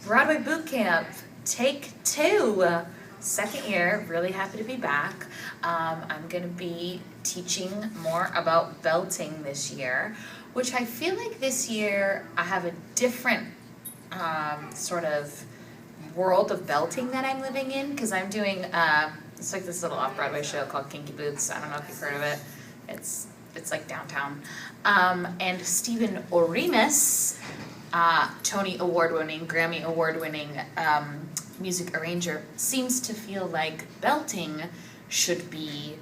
Broadway Boot Camp, take 2. Second year, really happy to be back. I'm gonna be teaching more about belting this year, which I feel like this year I have a different sort of world of belting that I'm living in, because I'm doing, it's like this little off-Broadway show called Kinky Boots. I don't know if you've heard of it. It's like downtown. And Stephen Orimus, Tony Award-winning, Grammy Award-winning music arranger, seems to feel like belting should be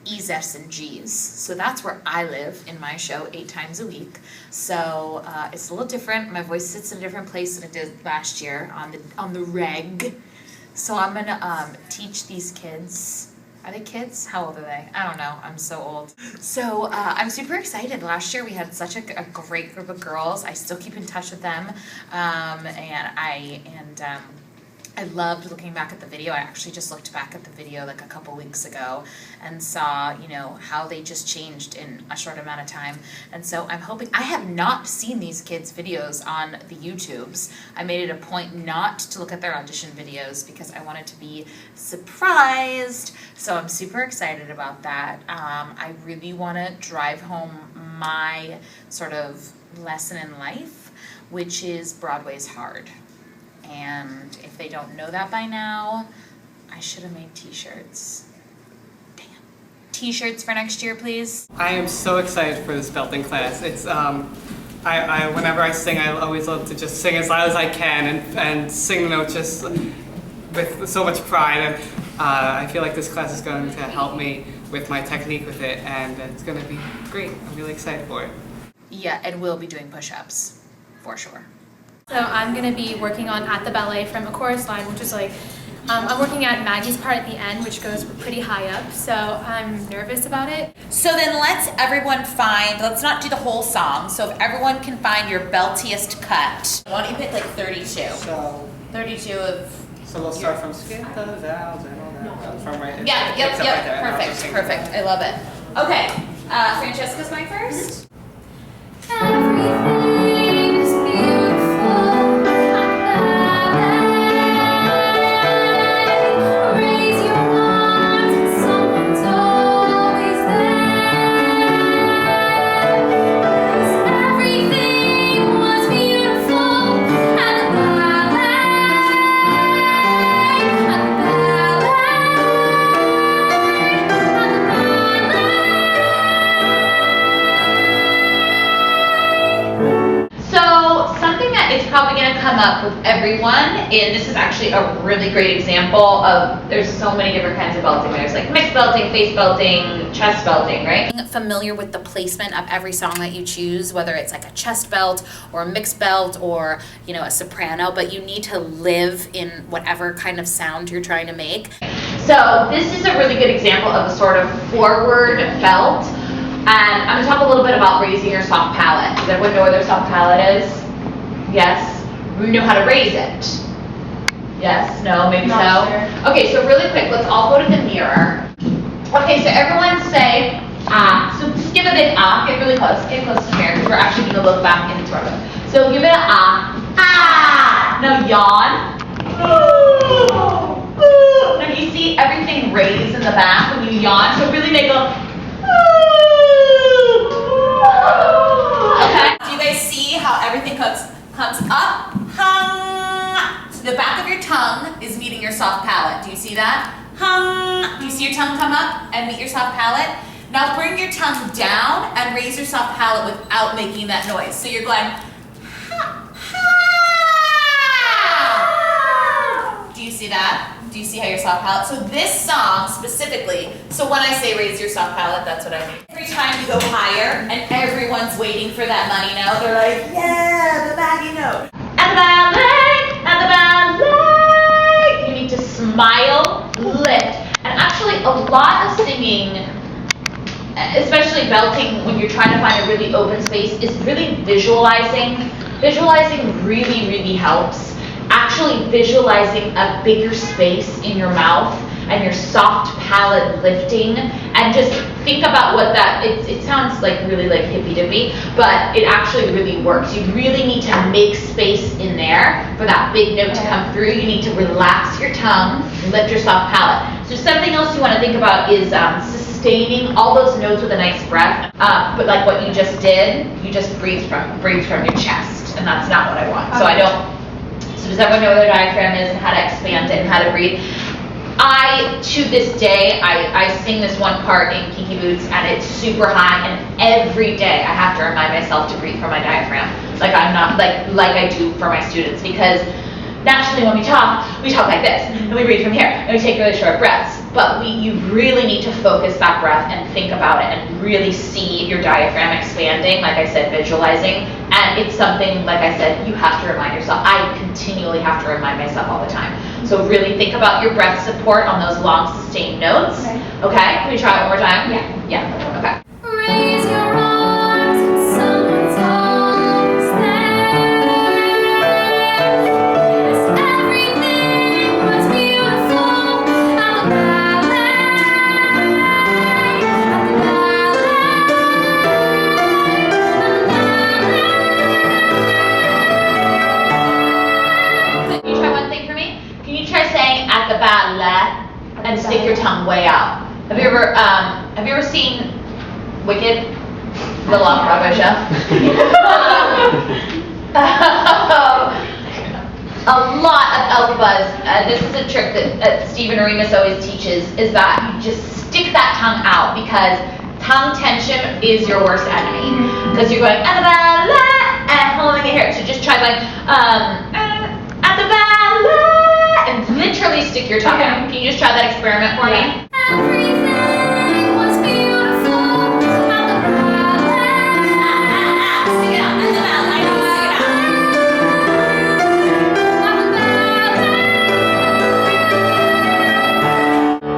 E's, F's, and G's. So that's where I live in my show 8 times a week. So it's a little different. My voice sits in a different place than it did last year on the reg. So I'm gonna teach these kids. Are they kids? How old are they? I don't know. I'm so old. So I'm super excited. Last year we had such a great group of girls. I still keep in touch with them, I loved looking back at the video. I actually just looked back at the video like a couple weeks ago and saw, you know, how they just changed in a short amount of time. And so I'm hoping, I have not seen these kids' videos on the YouTubes. I made it a point not to look at their audition videos because I wanted to be surprised. So I'm super excited about that. I really want to drive home my sort of lesson in life, which is Broadway's hard. And if they don't know that by now, I should have made t-shirts. Damn. T-shirts for next year, please. I am so excited for this belting class. It's whenever I sing, I always love to just sing as loud as I can and sing the notes just with so much pride. And I feel like this class is going to help me with my technique with it, and it's going to be great. I'm really excited for it. Yeah, and we'll be doing push-ups, for sure. So I'm going to be working on At the Ballet from a chorus line, which is like, I'm working at Maggie's part at the end, which goes pretty high up, so I'm nervous about it. So then let's not do the whole song, so if everyone can find your beltiest cut. Why don't you pick like 32? So 32 of... So we'll start from skip the vowels and all that. From right. Yeah, yep, perfect, I love it. Okay, Francesca's going first. Everything's beautiful at the ballet. Raise your arms and someone's always there. 'Cause everything was beautiful at the ballet. At the So something that is probably going to come up with everyone, and this is actually a really great example of, there's so many different kinds of belting. There's like mixed belting, face belting, chest belting, right? Familiar with the placement of every song that you choose, whether it's like a chest belt or a mixed belt or, you know, a soprano, but you need to live in whatever kind of sound you're trying to make. So this is a really good example of a sort of forward belt. And I'm going to talk a little bit about raising your soft palate. Does everyone know where their soft palate is? Yes? We know how to raise it. Yes? No? Maybe Not so? sure. Okay, so really quick, let's all go to the mirror. Okay, so everyone say ah. So just give a big ah. Get really close. Get close to the mirror because we're actually going to look back into our book. So give it an ah. Ah! Now yawn. Now you see everything raised in the back when you yawn. So really make a okay. Do you guys see how everything comes up? Hung. So the back of your tongue is meeting your soft palate. Do you see that? Hung. Do you see your tongue come up and meet your soft palate? Now bring your tongue down and raise your soft palate without making that noise. So you're going ha, ha. Do you see that? Do you see how your soft palate? So this song specifically, so when I say raise your soft palate, that's what I mean. Every time you go higher and everyone's waiting for that money note, they're like, yeah, the Maggie note. At the ballet, you need to smile, lift. And actually a lot of singing, especially belting when you're trying to find a really open space, is really visualizing. Visualizing really, really helps. Actually visualizing a bigger space in your mouth and your soft palate lifting and just think about what that, it sounds like really like hippy dippy, but it actually really works. You really need to make space in there for that big note to come through. You need to relax your tongue, lift your soft palate. So something else you want to think about is sustaining all those notes with a nice breath. But like what you just did, you just breathe from your chest, and that's not what I want. So I don't. So does everyone know what their diaphragm is and how to expand it and how to breathe? To this day, I sing this one part in Kinky Boots, and it's super high, and every day I have to remind myself to breathe from my diaphragm. Like I'm not, like I do for my students, because naturally when we talk like this, and we breathe from here, and we take really short breaths. But you really need to focus that breath and think about it and really see your diaphragm expanding, like I said, visualizing. And it's something, like I said, you have to remind yourself. I continually have to remind myself all the time. So really think about your breath support on those long sustained notes. Okay? Can we try it one more time? Yeah. Yeah, okay. Raise your arms and someone's always there. Yes, everything was beautiful at the ballet. Can you try one thing for me? Can you try saying at the ballet and stick your tongue way out? Have you ever seen Wicked, the long Broadway show? A lot of elbows. This is a trick that Stephen Remus always teaches, is that you just stick that tongue out, because tongue tension is your worst enemy. Because you're going at the ballet and holding it here. So just try like at the ballet and literally stick your tongue out. Can you just try that experiment for me? Everything was beautiful at the ballet. Stick it out. At the ballet.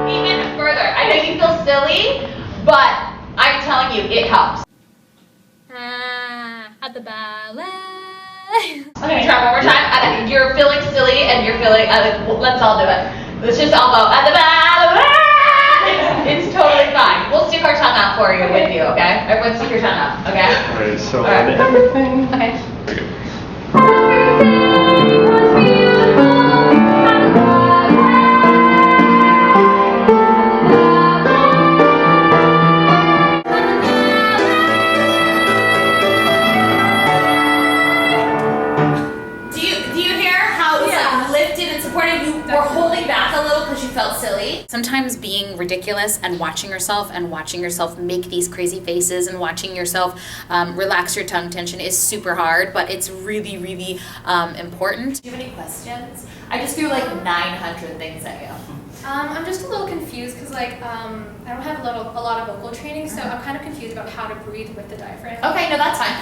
Stick it out. Even further. I know you feel silly, but I'm telling you, it helps. At the ballet. Okay, try one more time. You're feeling silly and you're feeling, let's all do it. Let's just all go at the ballet. It's totally fine. We'll stick our tongue out for you with you, okay? Everyone stick your tongue out, okay? Alright, so All right. everything. Okay. Everything was beautiful at the ballet. Do you hear how it was like lifted and supported? You were holding back a little because you felt silly. Sometimes being ridiculous and watching yourself make these crazy faces and watching yourself relax your tongue tension is super hard, but it's really, really important. Do you have any questions? I just threw like 900 things at you. I'm just a little confused because I don't have a lot of vocal training, so I'm kind of confused about how to breathe with the diaphragm. Okay, no, that's fine.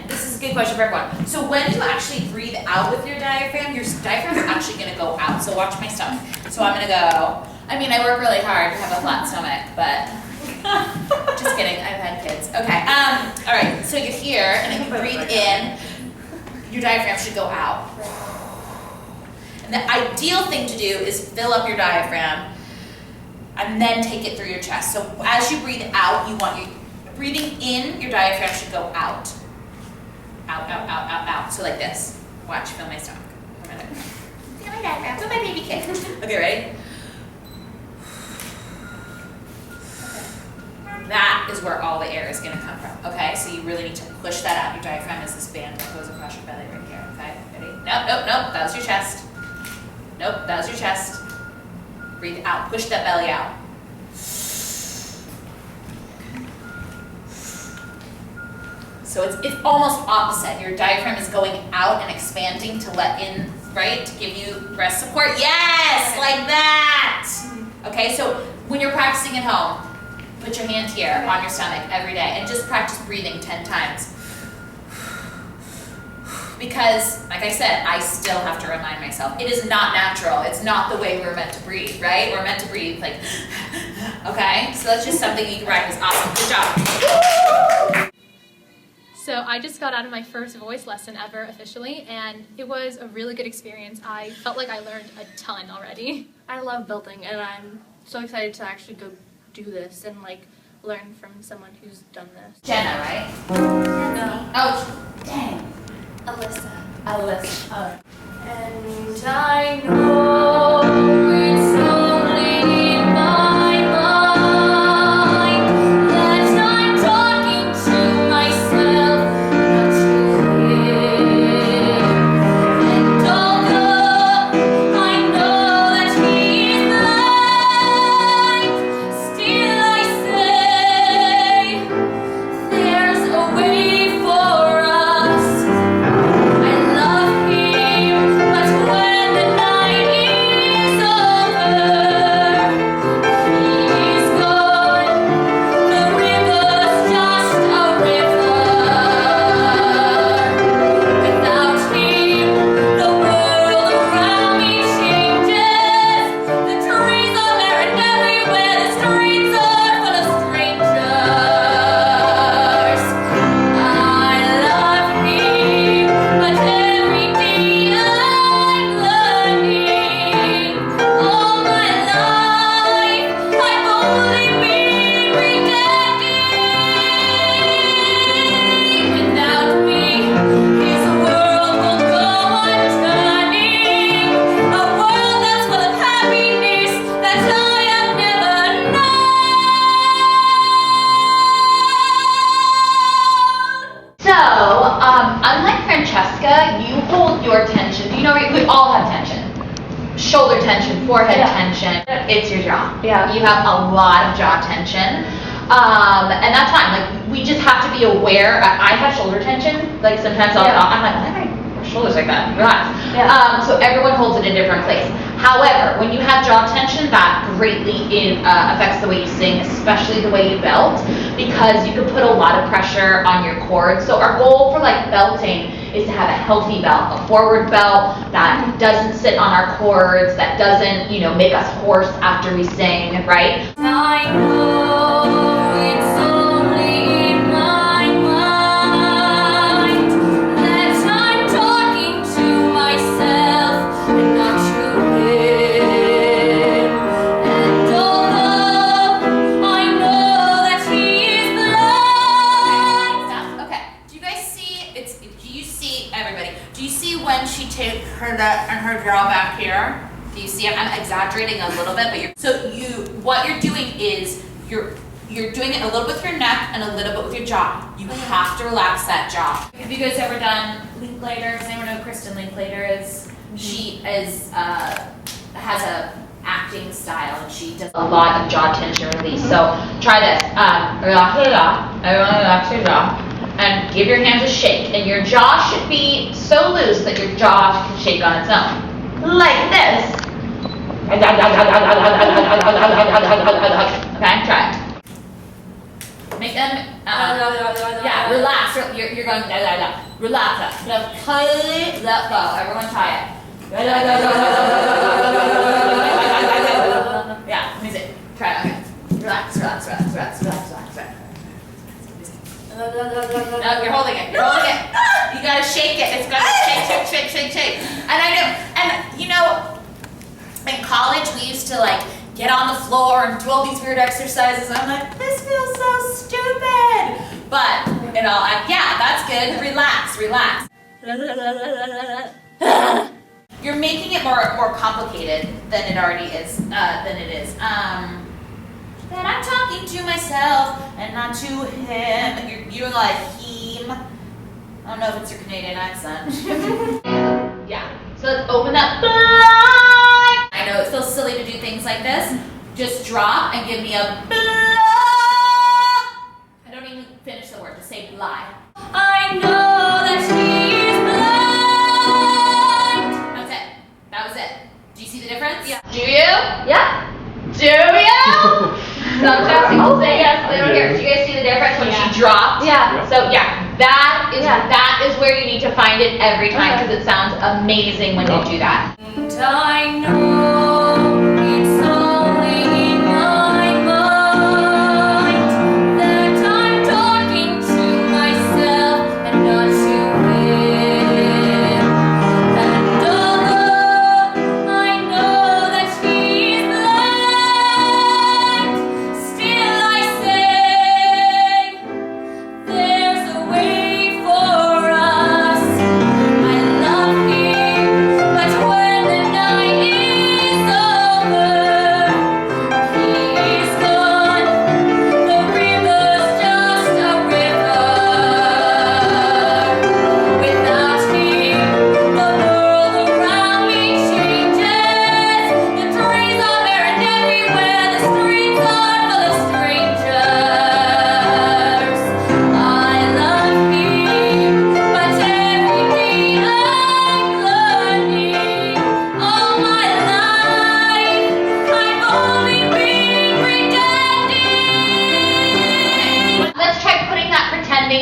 This is a good question for everyone. So when you actually breathe out with your diaphragm is actually gonna go out. So watch my stomach. So I'm gonna go, I work really hard to have a flat stomach, but just kidding, I've had kids. Okay, all right, so you're here, and if you breathe in, your diaphragm should go out. And the ideal thing to do is fill up your diaphragm and then take it through your chest. So as you breathe out, breathing in, your diaphragm should go out. Out, out, out, out, out. So like this. Watch, feel my stomach. Feel my diaphragm, feel my baby kick. Okay, ready? That is where all the air is gonna come from, okay? So you really need to push that out. Your diaphragm is this band that goes across your belly right here, okay? Ready? Nope, nope, nope, that was your chest. Nope, that was your chest. Breathe out, push that belly out. So it's almost opposite. Your diaphragm is going out and expanding to let in, right? To give you breast support. Yes, like that. Okay, so when you're practicing at home, put your hand here on your stomach every day and just practice breathing 10 times. Because, like I said, I still have to remind myself, it is not natural. It's not the way we're meant to breathe, right? We're meant to breathe like, okay? So that's just something you can practice. Awesome, good job. So I just got out of my first voice lesson ever officially, and it was a really good experience. I felt like I learned a ton already. I love building, and I'm so excited to actually go do this and like learn from someone who's done this. Jenna, right? No. Oh, dang. Alyssa. Alyssa. And I know it's only in my mind that I'm talking to myself, not to him. And although I know that he's blind, still I say there's a way for us. I love him, but when the night is over, he's gone. The river's just a river. Without him, the world around me changes. The trees are barren everywhere, the streets are full of strangers. I love him, but every day I'm learning. All my life I've only been pretending. Without me, his world will go on turning. A world that's full of happiness that I have never known. So, unlike Francesca, you hold your tension. You know, we all have tension. Shoulder tension, forehead tension. It's your jaw. Yeah. You have a lot of jaw tension. And that's fine. Like, we just have to be aware. I have shoulder tension. Like, sometimes I'm like, why are my shoulders like that? Relax. Yeah. So everyone holds it in a different place. However, when you have jaw tension, that greatly affects the way you sing, especially the way you belt, because you can put a lot of pressure on your cords. So our goal for like belting is to have a healthy belt, a forward belt that doesn't sit on our cords, that doesn't, make us hoarse after we sing, right? I know it's only in my mind that I'm talking to myself and not to him. And although I know that he is blind. Stop. Okay. Do you guys see? Everybody? Do you see when she takes her neck and her jaw back here? Do you see? I'm exaggerating a little bit, but what you're doing is you're doing it a little bit with your neck and a little bit with your jaw. You have to relax that jaw. Have you guys ever done Linklater? Does anyone know who Kristen Linklater is? She is has a acting style and she does a lot of jaw tension release. So try this. Relax your jaw. Everyone relax your jaw. And give your hands a shake. And your jaw should be so loose that your jaw can shake on its own. Like this. Okay, try it. Make them, yeah, relax. You're going, relax. Now, totally let go. Everyone try it. Yeah, music. Try it. Okay. Relax. No, you're holding it. You gotta shake it. It's gotta shake. And I know, in college we used to like get on the floor and do all these weird exercises. And I'm like, this feels so stupid. But, that's good. Relax. You're making it more complicated than it already is, that I'm talking to myself and not to him. You're like him. I don't know if it's your Canadian accent. Yeah. So let's open up. I know it feels silly to do things like this. Just drop and give me a blah. I don't even finish the word. Just say blah. I know that he's blind. That's it. That was it. Do you see the difference? Yeah. Do you? Yeah. Do you? Sometimes people say yes, they don't hear. Do you guys see the difference when she dropped? Yeah. So that is where you need to find it every time because it sounds amazing when you do that. And I know it's only in my mind that I'm talking to myself and not to him. And although I know that he's blind, still I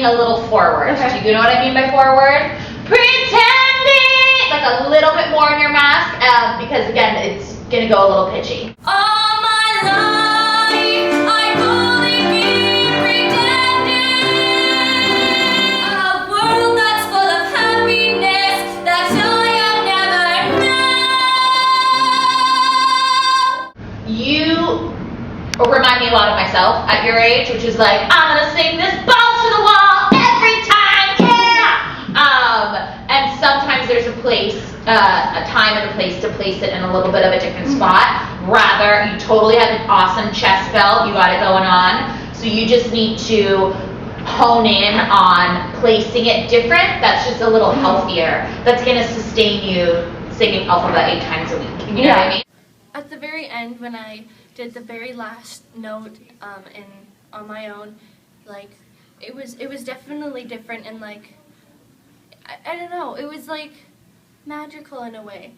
leaning a little forward. Okay. Do you know what I mean by forward? Pretending! Like a little bit more in your mask, because again, it's gonna go a little pitchy. All my life, I've only been pretending. A world that's full of happiness that I have never known. You remind me a lot of myself at your age, which is like, I'm gonna sing this balls to the wall every time, yeah! And sometimes there's a place, a time and a place to place it in a little bit of a different spot. Rather, you totally have an awesome chest belt, you got it going on, so you just need to hone in on placing it different. That's just a little healthier. That's gonna sustain you singing alphabet 8 times a week. You know what I mean? At the very end, when I did the very last note on my own, like it was definitely different, and like I don't know, it was like magical in a way.